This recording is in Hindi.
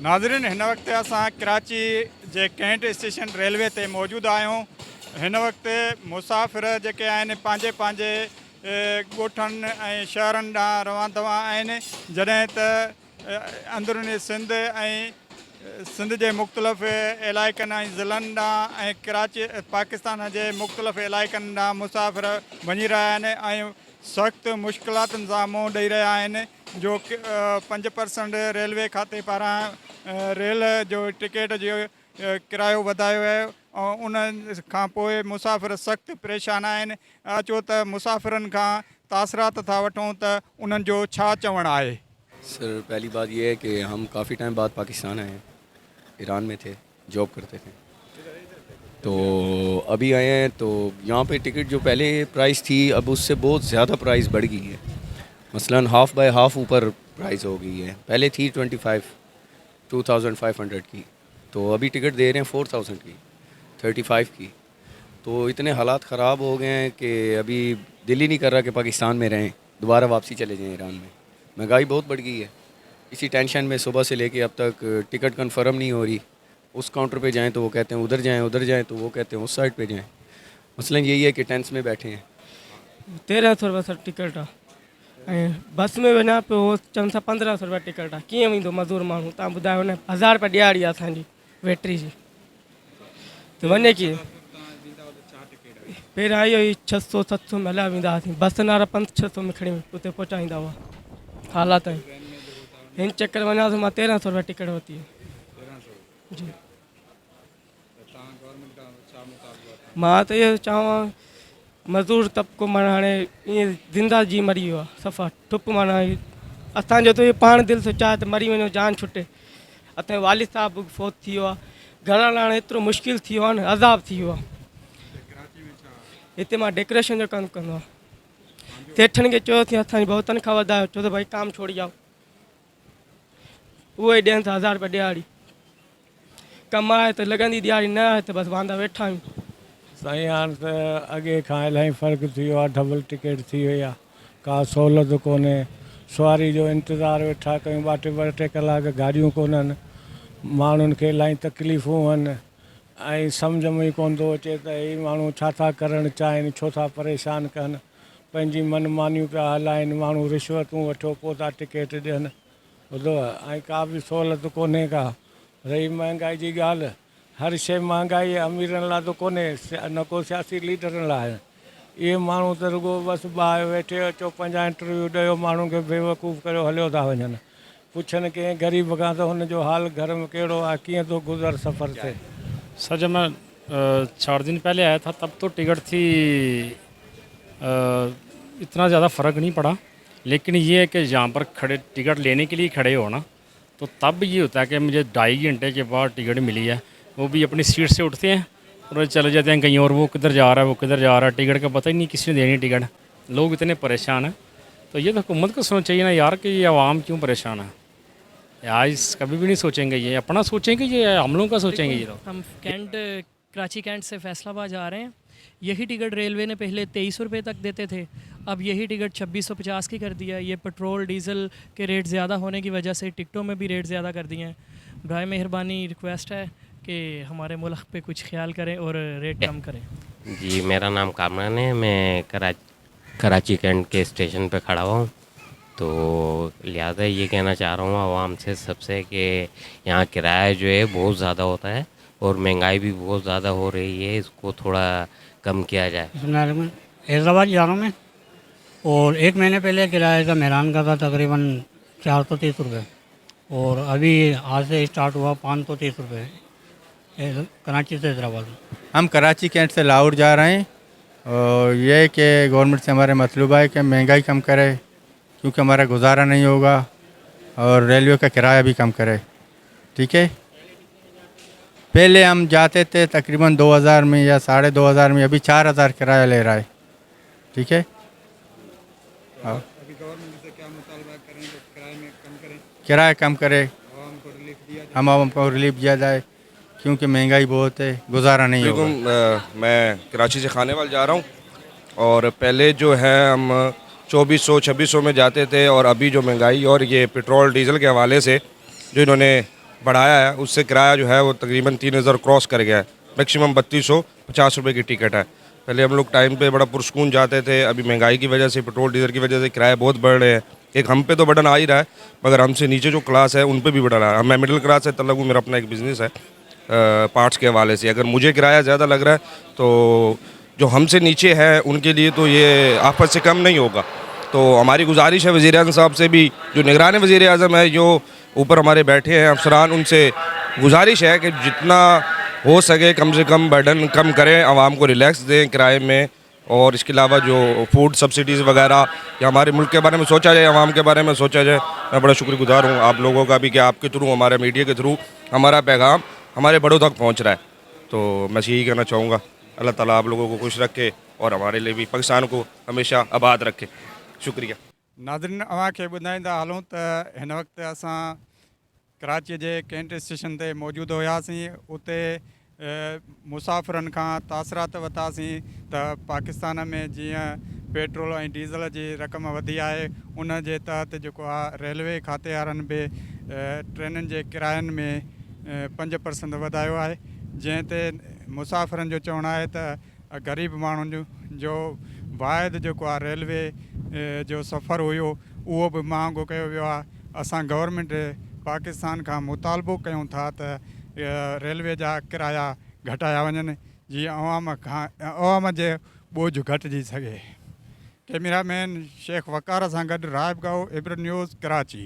नाज़रीन, हिन वक्त असां कराची जे कैंट स्टेशन रेलवे ते मौजूदु आहियूं। हिन वक्त मुसाफ़िर जेके आहिनि पंहिंजे पंहिंजे ॻोठनि ऐं शहरनि ॾांहुं रवाना आहिनि, जॾहिं त अंदरूनी सिंध ऐं सिंध जे मुख़्तलिफ़ इलाइक़नि ऐं ज़िलनि ॾांहुं ऐं कराची पाकिस्तान जे मुख़्तलिफ़ इलाइक़नि ॾांहुं मुसाफ़िर वञी रहिया आहिनि ऐं सख़्तु मुश्किलातुनि सां मुंहुं ॾेई रहिया आहिनि। जो 5% रेलवे खाते पारां रेल जो टिकट जो किरायो वधायो आहे ऐं उन खां पोइ मुसाफ़िर सख़्तु परेशान आहिनि। अचो त मुसाफ़िरनि खां तासिरात था वठूं त उन्हनि जो छा चवणु आहे। सर, पहली बात यह है कि हम काफ़ी टाइम बाद पाकिस्तान आए हैं। ईरान में थे, जॉब करते थे, तो अभी आए हैं। तो यहाँ पे टिकट जो पहले प्राइस थी अब उससे बहुत ज़्यादा प्राइस बढ़ गई है। मसलन हाफ़ बाय हाफ़ ऊपर प्राइस हो गई है। पहले थी 2500 की, तो अभी टिकट दे रहे हैं 4000 की, 35 की। तो इतने हालात ख़राब हो गए हैं कि अभी दिल ही नहीं कर रहा कि पाकिस्तान में रहें, दोबारा वापसी चले जाएँ ईरान में। महंगाई बहुत बढ़ गई है। इसी टेंशन में सुबह से लेके अब तक टिकट कंफर्म नहीं हो रही। उस काउंटर पे जाएं तो वो कहते हैं उधर जाएं, उधर जाएं तो वो कहते हैं उस साइड पे जाएं। मसलन यही है कि टेंस में बैठे हैं। 1300 रुपया सर टिकट आहे ऐं बस में वञा पियो चवनि था 1500 रुपया टिकट आहे। कीअं वेंदो मज़दूर माण्हू? तव्हां ॿुधायो न। 1000 रुपया ॾियारी आहे असांजी वेटरी जी, त वञे कीअं? पहिरियां इहो ई 600-700 में हलिया वेंदा हुआसीं। बस नारा 500-600 में खणी उते पहुचाईंदा हुआ। हालात हिन चक्कर वञा त मां 1300 रुपया टिकट वरिती जी। मां त इहो चवां मज़दूर तबिको माना हाणे ईअं ज़िंदा जी मरी वियो आहे सफ़ा ठुप। माना असांजो त इहो पाण दिलि थो चाहे त मरी वञो, जान छुटे। असांजो वालिद साहब फोत थी वियो आहे। घणा हाणे एतिरो मुश्किल थी वियो आहे न, अज़ाब थी वियो आहे। हिते मां डेकोरेशन जो कमु कंदो आहियां। सेठनि खे चयोसीं असांजी बहुत तनख़्वाह वधायो, छो त भाई काम छोड़ी जाओ। उहे ॾियनि था 1000 रुपया ॾियारी। कमु आहे त लॻंदी ॾियारी, न आहे त बसि वांदा वेठा आहियूं। साईं, हाणे त अॻे खां इलाही फ़र्क़ु थी वियो आहे। डबल टिकट थी वई आहे, का सहूलियत कोन्हे। सवारी जो इंतज़ारु वेठा कयूं, ॿ टे कलाक गाॾियूं कोन्हनि। माण्हुनि खे इलाही तकलीफ़ूं आहिनि ऐं सम्झ में ई कोन थो अचे त ही माण्हू छा था करणु चाहिनि, छो था परेशान कनि। पंहिंजी मनमानियूं पिया हलाइनि। माण्हू रिश्वतूं वठो पोइ था टिकट ॾियनि, ॿुधो। ऐं का बि सहूलियत कोन्हे का। रही महांगाई जी ॻाल्हि, हर शइ महांगाई अमीरनि लाइ त कोन्हे, न को सियासी लीडरनि लाइ। इहे माण्हू त रुॻो बसि ॿाहिरि वेठे अचो, पंहिंजा इंटरव्यू ॾियो, माण्हुनि खे बेवकूफ़ कयो हलियो था वञनि। पुछनि कंहिं ग़रीब खां त हुनजो हाल घर में कहिड़ो आहे, कीअं थो गुज़र सफ़र थिए। सर, जब मैं 4 दिन पहले आया था तब तो टिकट थी, इतना ज़्यादा फ़र्क नहीं पड़ा। लेकिन ये है कि यहाँ पर खड़े टिकट लेने के लिए खड़े हो ना, तो तब ये होता है कि मुझे 2.5 घंटे के बाद टिकट मिली है। वो भी अपनी सीट से उठते हैं और चले जाते हैं कहीं और। वो किधर जा रहा है, वो किधर जा रहा है, टिकट का पता ही नहीं किसी ने देनी टिकट। लोग इतने परेशान हैं। तो ये तो हुकूमत को सोचना चाहिए ना यार कि ये आवाम क्यों परेशान है। यार कभी भी नहीं सोचेंगे, ये अपना सोचेंगे, ये हम लोगों का सोचेंगे। ये लोग हम कराची कैंट से फैसलाबाद जा रहे हैं। यही टिकट रेलवे ने पहले 2300 रुपये तक देते थे, अब यही टिकट 2650 की कर दिया है। ये पेट्रोल डीज़ल के रेट ज़्यादा होने की वजह से टिकटों में भी रेट ज़्यादा कर दिए हैं। बराए मेहरबानी रिक्वेस्ट है कि हमारे मुल्क पे कुछ ख्याल करें और रेट कम करें। जी, मेरा नाम कामरान है। मैं कराची कैंट के स्टेशन पे खड़ा हुआ हूँ। तो लिहाजा ये कहना चाह रहा हूँ आवाम से सबसे कि यहाँ किराया जो है बहुत ज़्यादा होता है और महंगाई भी बहुत ज़्यादा हो रही है, इसको थोड़ा कम किया जाए। हैदराबाद जा रहा हूँ मैं, और 1 महीने पहले किराया का मेहरान का था तकरीबन 430 रुपये, और अभी आज से स्टार्ट हुआ 530 रुपये कराची से हैदराबाद। हम कराची कैंट से लाहौर जा रहे हैं और ये है कि गवर्नमेंट से हमारे मतलूबा है कि महंगाई कम करे, क्योंकि हमारा गुजारा नहीं होगा, और रेलवे का किराया भी कम करे। ठीक है, पहले हम जाते थे तकरीबन 2000 में या 2500 में, अभी 4000 किराया ले रहा है। ठीक है, अभी गवर्नमेंट से क्या मुतालबा करें कि किराया कम करे, हम आवाम को रिलीफ दिया जाए, क्योंकि महंगाई बहुत है, गुजारा नहीं होगा। मैं कराची से खानेवाल जा रहा हूँ, और पहले जो है हम 2400-2600 में जाते थे, और अभी जो महंगाई और ये पेट्रोल डीज़ल के हवाले से जो इन्होंने बढ़ाया है उससे किराया जो है वो तकरीबन 3000 क्रॉस कर गया है। मैक्सिमम 3250 रुपये की टिकट है। पहले हम लोग टाइम पे बड़ा पुरस्कून जाते थे, अभी महंगाई की वजह से, पेट्रोल डीजल की वजह से किराए बहुत बढ़ रहे हैं। एक हम पे तो बर्डन आ ही रहा है, मगर हमसे नीचे जो क्लास है उन पे भी बढ़ रहा है। मैं मिडिल क्लास से तल्लक हूँ, मेरा अपना एक बिज़नेस है पार्ट्स के हवाले से। अगर मुझे किराया ज़्यादा लग रहा है तो जो हमसे नीचे है उनके लिए तो ये आपस से कम नहीं होगा। तो हमारी गुजारिश है वज़ीर-ए-आज़म साहब से भी, जो निगरान वज़ीर-ए-आज़म है, जो ऊपर हमारे बैठे हैं अफसरान, उनसे गुजारिश है कि जितना हो सके कम से कम बर्डन कम करें, आवाम को रिलैक्स दें किराए में। और इसके अलावा जो फूड सब्सिडीज़ वगैरह या हमारे मुल्क के बारे में सोचा जाए, आवाम के बारे में सोचा जाए। मैं बड़ा शुक्रगुजार हूँ आप लोगों का भी कि आपके थ्रू, हमारे मीडिया के थ्रू हमारा पैगाम हमारे बड़ों तक पहुँच रहा है। तो मैं यही कहना चाहूँगा, अल्लाह ताला आप लोगों को खुश रखे और हमारे लिए भी पाकिस्तान को हमेशा आबाद रखे। शुक्रिया। नाज़रीन, अव्हांखे ॿुधाईंदा हलूं त हिन वक़्तु असां कराची जे कैंट स्टेशन ते मौजूदु हुयासीं। उते मुसाफ़िरनि खां तासिरात वरितासीं त पाकिस्तान में जीअं पेट्रोल ऐं डीज़ल जी रक़म वधी आहे, उन जे तहत जेको आहे रेलवे खाते वारनि बि ट्रेनुनि जे किरायनि में 5% वधायो आहे, जंहिं ते मुसाफ़िरनि जो चवणु आहे त ग़रीब माण्हुनि जो वाहिद जेको आहे रेलवे जो सफ़र हुयो उहो बि महांगो कयो वियो आहे। असां गवर्नमेंट पाकिस्तान खां मुतालबो कयूं था त रेलवे जा किराया घटाया वञनि, जीअं अवाम जे बोझ घटिजी सघे। कैमरामैन शेख वक़ार सां गॾु राहिब गाओ, इब्र न्यूज़, कराची।